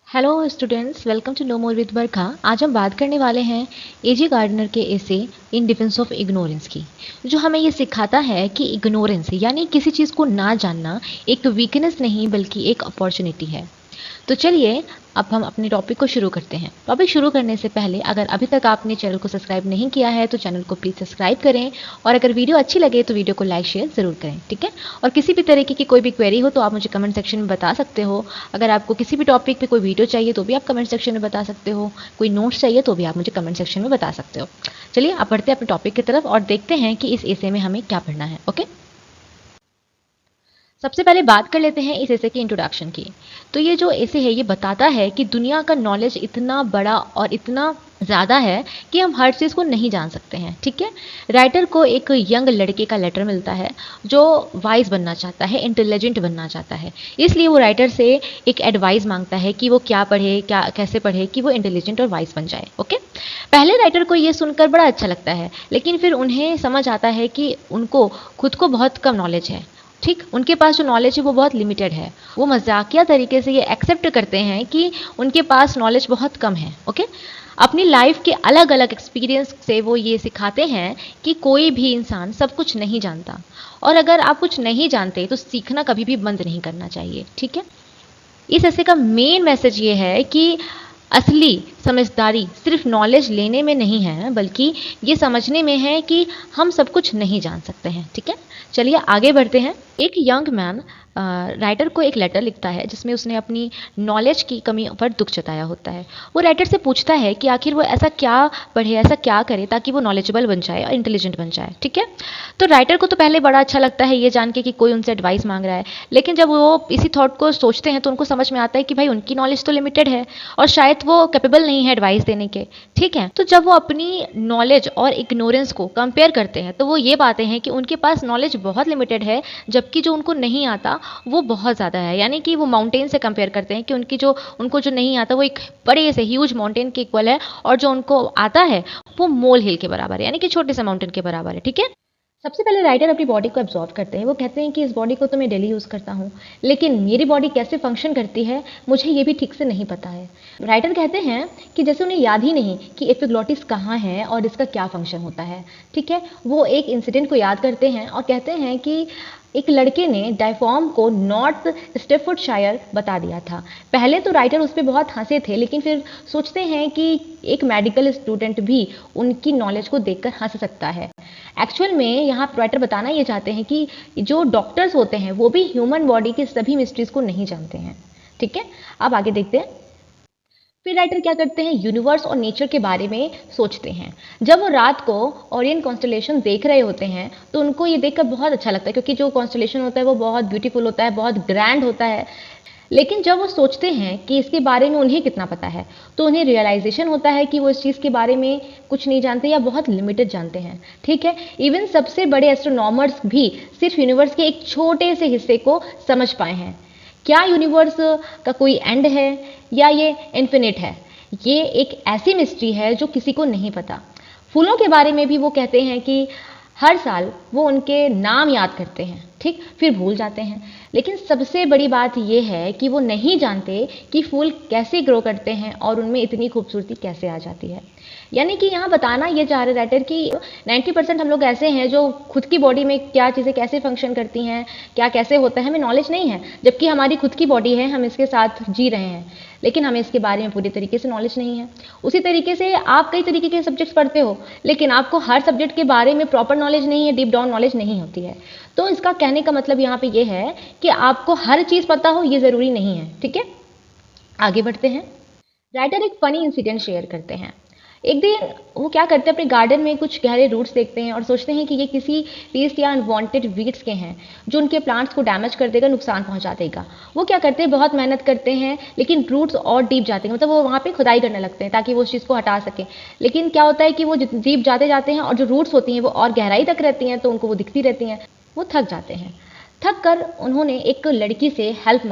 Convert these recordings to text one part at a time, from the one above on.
Hello students, welcome to know more with Barkha. आज हम बात करने वाले हैं एजी गार्डनर के essay in defence of ignorance की, जो हमें ये सिखाता है कि इग्नोरेंस यानी किसी चीज़ को ना जानना एक वीकनेस नहीं बल्कि एक अपॉर्चुनिटी है। तो चलिए अब हम अपने टॉपिक को शुरू करते हैं। टॉपिक शुरू करने से पहले अगर अभी तक आपने चैनल को सब्सक्राइब नहीं किया है तो चैनल को प्लीज़ सब्सक्राइब करें, और अगर वीडियो अच्छी लगे तो वीडियो को लाइक शेयर ज़रूर करें, ठीक है। और किसी भी तरीके की कोई भी क्वेरी हो तो आप मुझे कमेंट सेक्शन में बता सकते हो। अगर आपको किसी भी टॉपिक पे कोई वीडियो चाहिए तो भी आप कमेंट सेक्शन में बता सकते हो, कोई नोट्स चाहिए तो भी आप मुझे कमेंट सेक्शन में बता सकते हो। चलिए आप बढ़ते हैं अपने टॉपिक की तरफ और देखते हैं कि इस एसे में हमें क्या पढ़ना है। ओके, सबसे पहले बात कर लेते हैं इस एसे की इंट्रोडक्शन की। तो ये जो एसे है ये बताता है कि दुनिया का नॉलेज इतना बड़ा और इतना ज़्यादा है कि हम हर चीज़ को नहीं जान सकते हैं, ठीक है। राइटर को एक यंग लड़के का लेटर मिलता है जो वाइज बनना चाहता है, इंटेलिजेंट बनना चाहता है। इसलिए वो राइटर से एक एडवाइस मांगता है कि वो क्या पढ़े, क्या कैसे पढ़े कि वो इंटेलिजेंट और वाइज बन जाए। ओके, पहले राइटर को ये सुनकर बड़ा अच्छा लगता है, लेकिन फिर उन्हें समझ आता है कि उनको खुद को बहुत कम नॉलेज है। ठीक, उनके पास जो नॉलेज है वो बहुत लिमिटेड है। वो मजाकिया तरीके से ये एक्सेप्ट करते हैं कि उनके पास नॉलेज बहुत कम है। ओके, अपनी लाइफ के अलग अलग एक्सपीरियंस से वो ये सिखाते हैं कि कोई भी इंसान सब कुछ नहीं जानता, और अगर आप कुछ नहीं जानते तो सीखना कभी भी बंद नहीं करना चाहिए, ठीक है। इस ऐसे का मेन मैसेज ये है कि असली समझदारी सिर्फ नॉलेज लेने में नहीं है, बल्कि ये समझने में है कि हम सब कुछ नहीं जान सकते हैं, ठीक है। चलिए आगे बढ़ते हैं। एक यंग मैन राइटर को एक लेटर लिखता है जिसमें उसने अपनी नॉलेज की कमी पर दुख जताया होता है। वो राइटर से पूछता है कि आखिर वो ऐसा क्या पढ़े, ऐसा क्या करे ताकि वो नॉलेजेबल बन जाए और इंटेलिजेंट बन जाए, ठीक है। तो राइटर को तो पहले बड़ा अच्छा लगता है ये जान के कि कोई उनसे एडवाइस मांग रहा है, लेकिन जब वो इसी थॉट को सोचते हैं तो उनको समझ में आता है कि भाई उनकी नॉलेज तो लिमिटेड है और शायद वो कैपेबल नहीं है एडवाइस देने के, ठीक है। तो जब वो अपनी नॉलेज और इग्नोरेंस को कंपेयर करते हैं तो वो ये पाते हैं कि उनके पास नॉलेज बहुत लिमिटेड है, जबकि जो उनको नहीं आता वो बहुत ज़्यादा है। यानी कि वो माउंटेन से कंपेयर करते हैं कि उनको जो नहीं आता वो एक बड़े से ह्यूज माउंटेन के इक्वल है, और जो उनको आता है वो मोल हिल के बराबर है, यानी कि छोटे से माउंटेन के बराबर है, ठीक है। सबसे पहले राइटर अपनी बॉडी को एब्जॉर्व करते हैं। वो कहते हैं कि इस बॉडी को तो मैं डेली यूज़ करता हूँ, लेकिन मेरी बॉडी कैसे फंक्शन करती है मुझे ये भी ठीक से नहीं पता है। राइटर कहते हैं कि जैसे उन्हें याद ही नहीं कि एपिग्लॉटिस कहाँ है और इसका क्या फंक्शन होता है, ठीक है। वो एक इंसिडेंट को याद करते हैं और कहते हैं कि एक लड़के ने डायफॉर्म को नॉर्थ स्टेफोर्डशायर बता दिया था। पहले तो राइटर उस पर बहुत हंसे थे, लेकिन फिर सोचते हैं कि एक मेडिकल स्टूडेंट भी उनकी नॉलेज को देखकर हंस सकता है। एक्चुअल में यहाँ राइटर बताना ये चाहते हैं कि जो डॉक्टर्स होते हैं वो भी ह्यूमन बॉडी की सभी मिस्ट्रीज को नहीं जानते हैं, ठीक है। अब आगे देखते हैं। फिर राइटर क्या करते हैं, यूनिवर्स और नेचर के बारे में सोचते हैं। जब वो रात को ओरियन कॉन्स्टलेशन देख रहे होते हैं तो उनको ये देखकर बहुत अच्छा लगता है, क्योंकि जो कॉन्स्टलेशन होता है वो बहुत ब्यूटीफुल होता है, बहुत ग्रैंड होता है। लेकिन जब वो सोचते हैं कि इसके बारे में उन्हें कितना पता है तो उन्हें रियलाइजेशन होता है कि वो इस चीज़ के बारे में कुछ नहीं जानते या बहुत लिमिटेड जानते हैं, ठीक है। इवन सबसे बड़े एस्ट्रोनॉमर्स भी सिर्फ यूनिवर्स के एक छोटे से हिस्से को समझ पाए हैं। क्या यूनिवर्स का कोई एंड है या ये इन्फिनिट है, ये एक ऐसी मिस्ट्री है जो किसी को नहीं पता। फूलों के बारे में भी वो कहते हैं कि हर साल वो उनके नाम याद करते हैं, ठीक, फिर भूल जाते हैं। लेकिन सबसे बड़ी बात ये है कि वो नहीं जानते कि फूल कैसे ग्रो करते हैं और उनमें इतनी खूबसूरती कैसे आ जाती है। यानी कि यहाँ बताना ये चाह रहे राइटर कि 90% हम लोग ऐसे हैं जो खुद की बॉडी में क्या चीज़ें कैसे फंक्शन करती हैं, क्या कैसे होता है, हमें नॉलेज नहीं है, जबकि हमारी खुद की बॉडी है, हम इसके साथ जी रहे हैं, लेकिन हमें इसके बारे में पूरी तरीके से नॉलेज नहीं है। उसी तरीके से आप कई तरीके के सब्जेक्ट्स पढ़ते हो, लेकिन आपको हर सब्जेक्ट के बारे में प्रॉपर नॉलेज नहीं है, डीप डाउन नॉलेज नहीं होती है। तो इसका कहने का मतलब यहाँ पे ये है कि आपको हर चीज़ पता हो ये ज़रूरी नहीं है, ठीक है। आगे बढ़ते हैं। राइटर एक फनी इंसिडेंट शेयर करते हैं। एक दिन वो क्या करते हैं, अपने गार्डन में कुछ गहरे रूट्स देखते हैं और सोचते हैं कि ये किसी पेस्ट या अनवांटेड वीड्स के हैं जो उनके प्लांट्स को डैमेज कर देगा, नुकसान पहुंचा देगा। वो क्या करते हैं, बहुत मेहनत करते हैं, लेकिन रूट्स और डीप जाते हैं, मतलब वो वहाँ पे खुदाई करने लगते हैं ताकि वो उस चीज़ को हटा सकें। लेकिन क्या होता है कि वो डीप जाते जाते हैं और जो रूट्स होती हैं वो और गहराई तक रहती हैं, तो उनको वो दिखती रहती हैं। वो थक जाते हैं। थक कर उन्होंने एक लड़की से हेल्प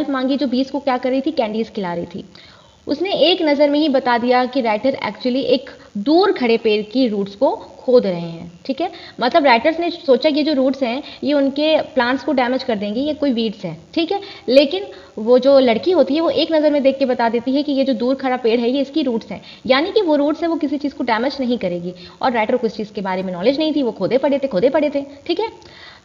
मांगी जो बीज को क्या कर रही थी, कैंडीज खिला रही थी। उसने एक नज़र में ही बता दिया कि राइटर एक्चुअली एक दूर खड़े पेड़ की रूट्स को खोद रहे हैं, ठीक है। मतलब राइटर्स ने सोचा कि ये जो रूट्स हैं ये उनके प्लांट्स को डैमेज कर देंगे, ये कोई वीड्स हैं, ठीक है। लेकिन वो जो लड़की होती है वो एक नज़र में देख के बता देती है कि ये जो दूर खड़ा पेड़ है ये इसकी रूट्स हैं, यानी कि वो रूट्स है वो किसी चीज़ को डैमेज नहीं करेगी। और राइटर को इस चीज़ के बारे में नॉलेज नहीं थी, वो खोदे पड़े थे, ठीक है।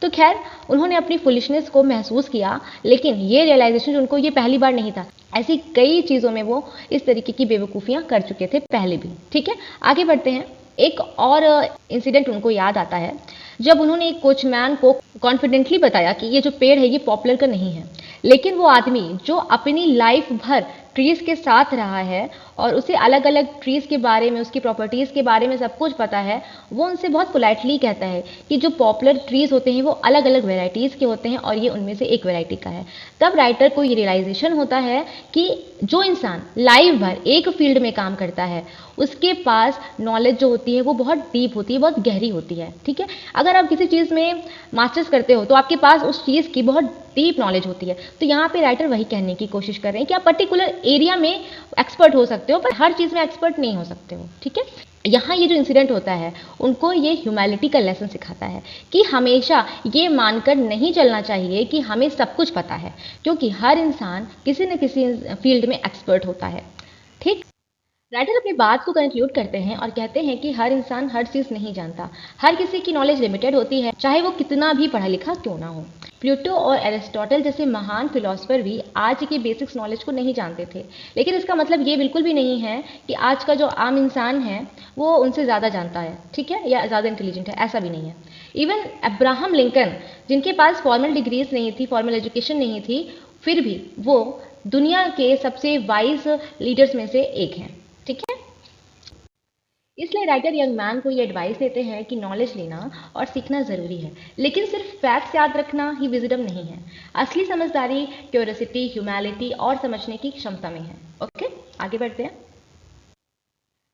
तो खैर उन्होंने अपनी फुलिशनेस को महसूस किया, लेकिन ये रियलाइजेशन उनको ये पहली बार नहीं था, ऐसी कई चीज़ों में वो इस तरीके की बेवकूफ़ियाँ कर चुके थे पहले भी, ठीक है। आगे बढ़ते हैं। एक और इंसिडेंट उनको याद आता है जब उन्होंने एक कोचमैन को कॉन्फिडेंटली बताया कि ये जो पेड़ है ये पॉपुलर का नहीं है, लेकिन वो आदमी जो अपनी लाइफ भर ट्रीज़ के साथ रहा है और उसे अलग अलग ट्रीज़ के बारे में, उसकी प्रॉपर्टीज़ के बारे में सब कुछ पता है, वो उनसे बहुत पोलाइटली कहता है कि जो पॉपुलर ट्रीज़ होते हैं वो अलग अलग वेराइटीज़ के होते हैं और ये उनमें से एक वेराइटी का है। तब राइटर को ये रियलाइजेशन होता है कि जो इंसान लाइफ भर एक फील्ड में काम करता है उसके पास नॉलेज जो होती है वो बहुत डीप होती है, बहुत गहरी होती है, ठीक है। अगर आप किसी चीज़ में मास्टर्स करते हो तो आपके पास उस चीज़ की बहुत डीप नॉलेज होती है। तो यहाँ पे राइटर वही कहने की कोशिश कर रहे हैं कि आप पर्टिकुलर एरिया में एक्सपर्ट हो सकते हो पर हर चीज़ में एक्सपर्ट नहीं हो सकते हो, ठीक है। यहाँ ये जो इंसिडेंट होता है उनको ये ह्यूमैनिटी का लेसन सिखाता है कि हमेशा ये मानकर नहीं चलना चाहिए कि हमें सब कुछ पता है, क्योंकि हर इंसान किसी न किसी फील्ड में एक्सपर्ट होता है, ठीक। राइटर अपनी बात को कंक्लूड करते हैं और कहते हैं कि हर इंसान हर चीज़ नहीं जानता, हर किसी की नॉलेज लिमिटेड होती है, चाहे वो कितना भी पढ़ा लिखा क्यों ना हो। प्लूटो और एरिस्टोटल जैसे महान फिलोसफर भी आज के बेसिक्स नॉलेज को नहीं जानते थे, लेकिन इसका मतलब ये बिल्कुल भी नहीं है कि आज का जो आम इंसान है वो उनसे ज़्यादा जानता है, ठीक है, या ज़्यादा इंटेलिजेंट है, ऐसा भी नहीं है। इवन अब्राहम लिंकन जिनके पास फॉर्मल डिग्रीज नहीं थी, फॉर्मल एजुकेशन नहीं थी, फिर भी वो दुनिया के सबसे वाइज लीडर्स में से एक हैं, ठीक है। इसलिए राइटर यंग मैन को ये एडवाइस देते हैं कि नॉलेज लेना और सीखना ज़रूरी है, लेकिन सिर्फ फैक्ट्स याद रखना ही विजडम नहीं है। असली समझदारी क्यूरियोसिटी, ह्यूमैनिटी और समझने की क्षमता में है। ओके, आगे बढ़ते हैं।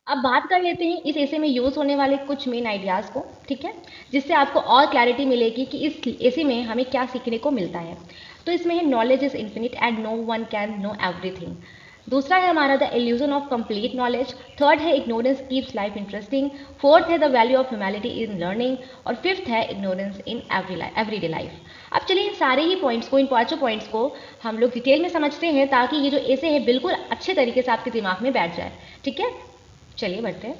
अब बात कर लेते हैं इस ऐसे में यूज़ होने वाले कुछ मेन आइडियाज़ को, ठीक है, जिससे आपको और क्लैरिटी मिलेगी कि इस ऐसे में हमें क्या सीखने को मिलता है। तो इसमें है knowledge is infinite and no one can know everything. दूसरा है हमारा the illusion of complete knowledge. Third है ignorance keeps life interesting. Fourth है the value of humanity in learning. और फिफ्थ है इग्नोरेंस इन एवरीडे लाइफ। अब चलिए इन सारे ही पॉइंट्स को, इन पांचों पॉइंट्स को हम लोग डिटेल में समझते हैं ताकि ये जो ऐसे है बिल्कुल अच्छे तरीके से आपके दिमाग में बैठ जाए, ठीक है। चलिए बढ़ते हैं।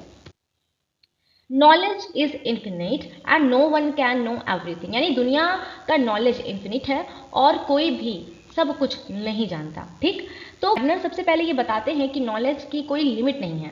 Knowledge is infinite and no one can know everything, यानी दुनिया का नॉलेज इन्फिनिट है और कोई भी सब कुछ नहीं जानता, ठीक। तो गवर्नर सबसे पहले ये बताते हैं कि नॉलेज की कोई लिमिट नहीं है।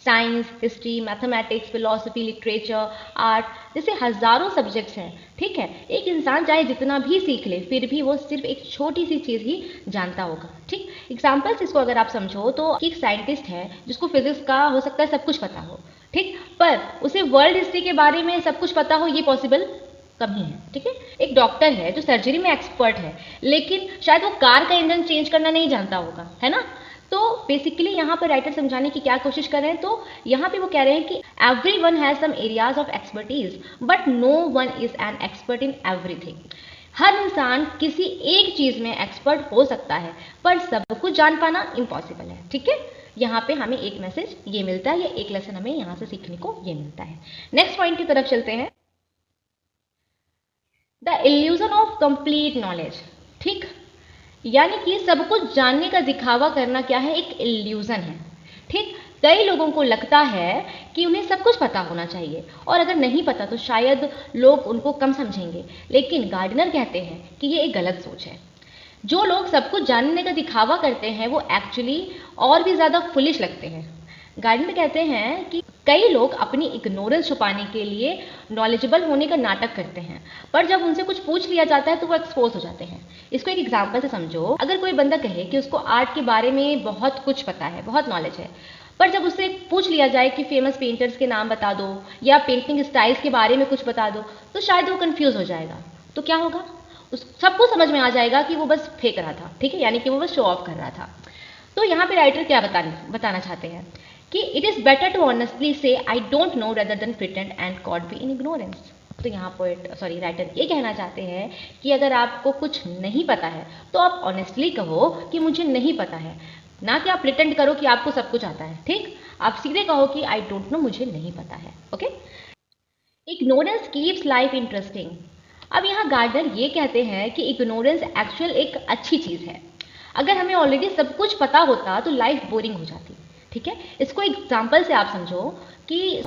Science, history, mathematics, philosophy, literature, art जैसे हजारों सब्जेक्ट्स हैं, ठीक है। एक इंसान चाहे जितना भी सीख ले फिर भी वो सिर्फ एक छोटी सी चीज़ ही जानता होगा, ठीक। एग्जाम्पल्स इसको अगर आप समझो तो एक साइंटिस्ट है जिसको फिजिक्स का हो सकता है सब कुछ पता हो, ठीक, पर उसे वर्ल्ड हिस्ट्री के बारे में सब कुछ पता हो ये पॉसिबल कम ही है, ठीक है। एक डॉक्टर है जो सर्जरी में एक्सपर्ट है, लेकिन शायद वो कार का इंजन चेंज करना नहीं जानता होगा, है ना। तो बेसिकली यहाँ पर राइटर समझाने की क्या कोशिश कर रहे हैं, तो यहाँ पे वो कह रहे हैं कि every one has some areas of expertise but no one is an expert in everything. हर इंसान किसी एक चीज में एक्सपर्ट हो सकता है पर सब कुछ जान पाना इम्पॉसिबल है, ठीक है। यहाँ पे हमें एक मैसेज ये मिलता है, या एक लेसन हमें यहाँ से सीखने को ये मिलता है। नेक्स्ट पॉइंट की तरफ चलते हैं। The illusion of complete knowledge, ठीक, यानी कि सब कुछ जानने का दिखावा करना क्या है, एक इल्यूजन है, ठीक। कई लोगों को लगता है कि उन्हें सब कुछ पता होना चाहिए और अगर नहीं पता तो शायद लोग उनको कम समझेंगे, लेकिन गार्डनर कहते हैं कि ये एक गलत सोच है। जो लोग सब कुछ जानने का दिखावा करते हैं वो एक्चुअली और भी ज़्यादा फुलिश लगते हैं। गार्डनर कहते हैं कि कई लोग अपनी इग्नोरेंस छुपाने के लिए नॉलेजेबल होने का नाटक करते हैं, पर जब उनसे कुछ पूछ लिया जाता है तो वो एक्सपोज हो जाते हैं। इसको एक एग्जांपल से समझो। अगर कोई बंदा कहे कि उसको आर्ट के बारे में बहुत कुछ पता है, बहुत नॉलेज है, पर जब उससे पूछ लिया जाए कि फेमस पेंटर्स के नाम बता दो या पेंटिंग स्टाइल्स के बारे में कुछ बता दो, तो शायद वो कंफ्यूज हो जाएगा। तो क्या होगा, उस सबको समझ में आ जाएगा कि वो बस फेंक रहा था, ठीक है, यानी कि वो बस शो ऑफ कर रहा था। तो यहाँ पे राइटर क्या बताना चाहते हैं कि it is better to honestly say I don't know rather than pretend and caught be in ignorance. तो यहाँ राइटर ये कहना चाहते हैं कि अगर आपको कुछ नहीं पता है तो आप ऑनेस्टली कहो कि मुझे नहीं पता है, ना कि आप प्रिटेंड करो कि आपको सब कुछ आता है। ठीक, आप सीधे कहो कि आई डोंट नो, मुझे नहीं पता है। Okay, ignorance keeps life interesting. अब यहाँ गार्डनर ये कहते हैं कि इग्नोरेंस एक्चुअल एक अच्छी चीज़ है। अगर हमें ऑलरेडी सब कुछ पता होता तो लाइफ बोरिंग हो जाती। ठीक है, इसको एग्जाम्पल से आप समझो कि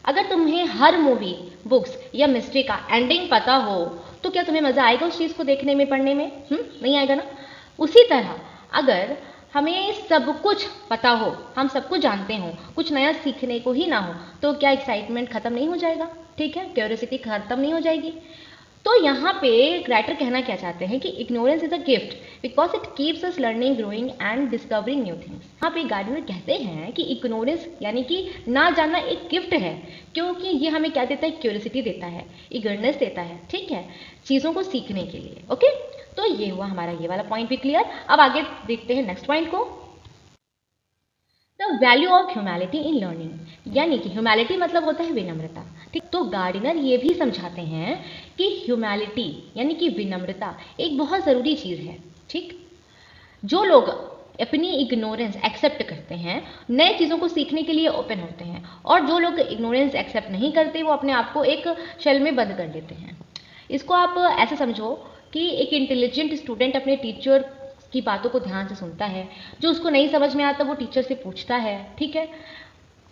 अगर तुम्हें हर मूवी, बुक्स या मिस्ट्री का एंडिंग पता हो तो क्या तुम्हें मज़ा आएगा उस चीज़ को देखने में, पढ़ने में? नहीं आएगा ना। उसी तरह अगर हमें सब कुछ पता हो, हम सब कुछ जानते हो, कुछ नया सीखने को ही ना हो, तो क्या एक्साइटमेंट खत्म नहीं हो जाएगा? ठीक है, क्यूरियोसिटी खत्म नहीं हो जाएगी? तो यहाँ पे राइटर कहना क्या चाहते हैं कि ignorance is a gift because it keeps us learning, growing and discovering new things. यहाँ पे गार्डनर कहते हैं कि इग्नोरेंस यानी कि ना जानना एक गिफ्ट है, क्योंकि ये हमें क्या देता है? क्यूरियोसिटी देता है, इगरनेस देता है। ठीक है, चीज़ों को सीखने के लिए। ओके, तो ये हुआ हमारा ये वाला पॉइंट भी क्लियर। अब आगे देखते हैं नेक्स्ट पॉइंट को, the value of humility in learning. यानी कि ह्यूमैलिटी मतलब होता है विनम्रता। ठीक, तो गार्डनर ये भी समझाते हैं कि ह्यूमैलिटी यानी कि विनम्रता एक बहुत ज़रूरी चीज़ है। ठीक, जो लोग अपनी इग्नोरेंस एक्सेप्ट करते हैं, नए चीज़ों को सीखने के लिए ओपन होते हैं, और जो लोग इग्नोरेंस एक्सेप्ट नहीं करते वो अपने आप को एक शेल में बंद कर देते हैं। इसको आप ऐसे समझो कि एक इंटेलिजेंट स्टूडेंट अपने टीचर की बातों को ध्यान से सुनता है, जो उसको नहीं समझ में आता वो टीचर से पूछता है। ठीक है,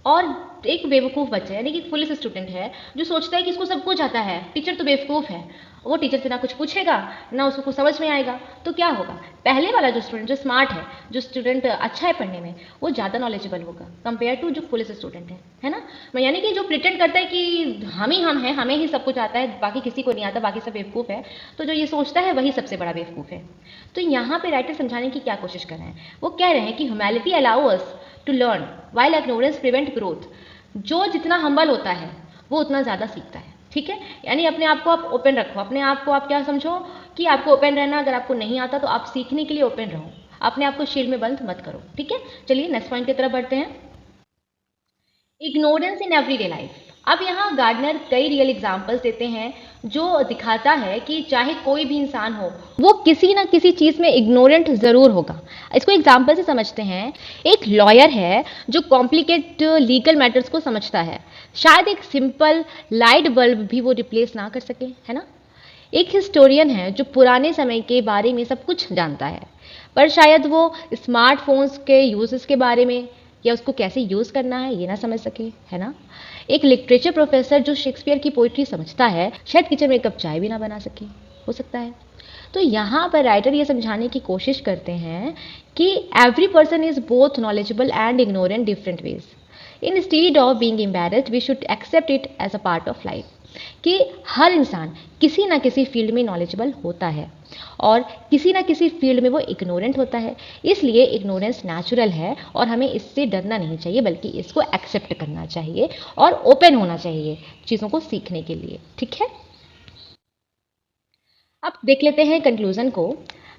और एक बेवकूफ़ बच्चा यानी कि पुलिस स्टूडेंट है जो सोचता है कि इसको सब कुछ आता है, टीचर तो बेवकूफ़ है, वो टीचर से ना कुछ पूछेगा ना उसको कुछ समझ में आएगा। तो क्या होगा? पहले वाला जो स्टूडेंट, जो स्मार्ट है, जो स्टूडेंट अच्छा है पढ़ने में, वो ज़्यादा नॉलेजेबल होगा कंपेयर टू जो पुलिस स्टूडेंट है ना। यानी कि जो प्रिटेंड करता है कि हम हैं, हमें ही सब कुछ आता है, बाकी किसी को नहीं आता, बाकी सब बेवकूफ़ है, तो जो ये सोचता है वही सबसे बड़ा बेवकूफ़ है। तो यहाँ पे राइटर समझाने की क्या कोशिश कर रहे हैं? वो कह रहे हैं कि humility allow us to learn while ignorance prevent growth. जो जितना हम्बल होता है वो उतना ज़्यादा सीखता है। ठीक है, यानी अपने आप को आप ओपन रखो, अपने आप को आप क्या समझो कि आपको ओपन रहना, अगर आपको नहीं आता तो आप सीखने के लिए ओपन रहो, अपने आप को शील्ड में बंद मत करो। ठीक है, चलिए नेक्स्ट पॉइंट की तरफ बढ़ते हैं, इग्नोरेंस इन एवरीडे लाइफ। अब यहाँ गार्डनर कई रियल एग्जाम्पल्स देते हैं जो दिखाता है कि चाहे कोई भी इंसान हो, वो किसी ना किसी चीज़ में इग्नोरेंट ज़रूर होगा। इसको एग्जाम्पल से समझते हैं। एक लॉयर है जो कॉम्प्लिकेट लीगल मैटर्स को समझता है, शायद एक सिंपल लाइट बल्ब भी वो रिप्लेस ना कर सके, है ना। एक हिस्टोरियन है जो पुराने समय के बारे में सब कुछ जानता है, पर शायद वो स्मार्टफोन्स के यूजेस के बारे में या उसको कैसे यूज़ करना है ये ना समझ सके, है ना। एक लिटरेचर प्रोफेसर जो शेक्सपियर की पोइट्री समझता है, शायद किचन में एक कप चाय भी ना बना सके, हो सकता है। तो यहाँ पर राइटर ये समझाने की कोशिश करते हैं कि every person is both knowledgeable and ignorant different ways. Instead of being embarrassed we should accept it as a part of life. कि हर इंसान किसी ना किसी फील्ड में नॉलेजेबल होता है और किसी ना किसी फील्ड में वो इग्नोरेंट होता है। इसलिए इग्नोरेंस नेचुरल है और हमें इससे डरना नहीं चाहिए, बल्कि इसको एक्सेप्ट करना चाहिए और ओपन होना चाहिए चीज़ों को सीखने के लिए। ठीक है, अब देख लेते हैं कंक्लूजन को।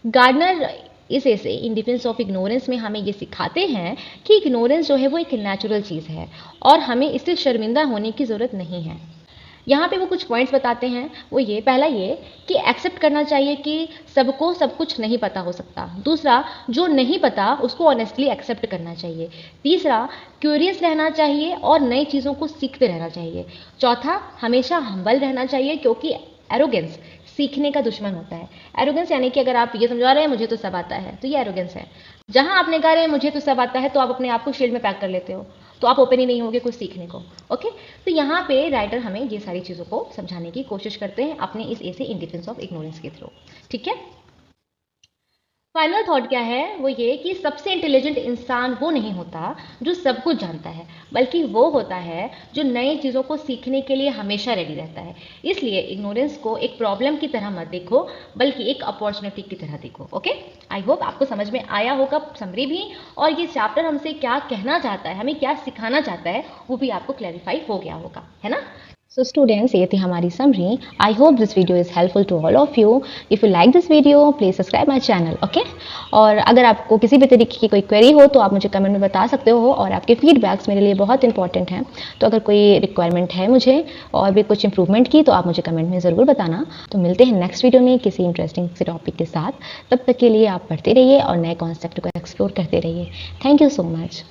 गार्डनर इस ऐसे इन डिफेंस ऑफ इग्नोरेंस में हमें ये सिखाते हैं कि इग्नोरेंस जो है वो एक नेचुरल चीज़ है और हमें इससे शर्मिंदा होने की ज़रूरत नहीं है। यहाँ पे वो कुछ पॉइंट्स बताते हैं, वो ये, पहला ये कि एक्सेप्ट करना चाहिए कि सबको सब कुछ नहीं पता हो सकता। दूसरा, जो नहीं पता उसको ऑनेस्टली एक्सेप्ट करना चाहिए। तीसरा, क्यूरियस रहना चाहिए और नई चीज़ों को सीखते रहना चाहिए। चौथा, हमेशा हम्बल रहना चाहिए, क्योंकि एरोगेंस सीखने का दुश्मन होता है। एरोगेंस यानी कि अगर आप ये समझा रहे हैं मुझे तो सब आता है, तो ये एरोगेंस है। जहाँ आपने कहा रहे मुझे तो सब आता है, तो आप अपने आप को शील्ड में पैक कर लेते हो, तो आप ओपन ही नहीं होगे कुछ सीखने को। ओके, तो यहाँ पे राइटर हमें ये सारी चीज़ों को समझाने की कोशिश करते हैं अपने इस ऐसे इन डिफेंस ऑफ इग्नोरेंस के थ्रू। ठीक है, फाइनल थॉट क्या है? वो ये कि सबसे इंटेलिजेंट इंसान वो नहीं होता जो सब कुछ जानता है, बल्कि वो होता है जो नई चीज़ों को सीखने के लिए हमेशा रेडी रहता है। इसलिए इग्नोरेंस को एक प्रॉब्लम की तरह मत देखो, बल्कि एक अपॉर्चुनिटी की तरह देखो। ओके, आई होप आपको समझ में आया होगा समरी भी, और ये चैप्टर हमसे क्या कहना चाहता है, हमें क्या सिखाना चाहता है, वो भी आपको क्लैरिफाई हो गया होगा, है ना। सो स्टूडेंट्स, ये थी हमारी समरी। I hope this video is helpful to all of you. If you like this video please subscribe my channel, okay. और अगर आपको किसी भी तरीके की कोई क्वेरी हो तो आप मुझे कमेंट में बता सकते हो, और आपके फीडबैक्स मेरे लिए बहुत इंपॉर्टेंट हैं। तो अगर कोई रिक्वायरमेंट है मुझे और भी कुछ इंप्रूवमेंट की, तो आप मुझे कमेंट में ज़रूर बताना। तो मिलते हैं नेक्स्ट वीडियो में किसी इंटरेस्टिंग से टॉपिक के साथ। तब तक के लिए आप पढ़ते रहिए और नए कॉन्सेप्ट को एक्सप्लोर करते रहिए। Thank you so much.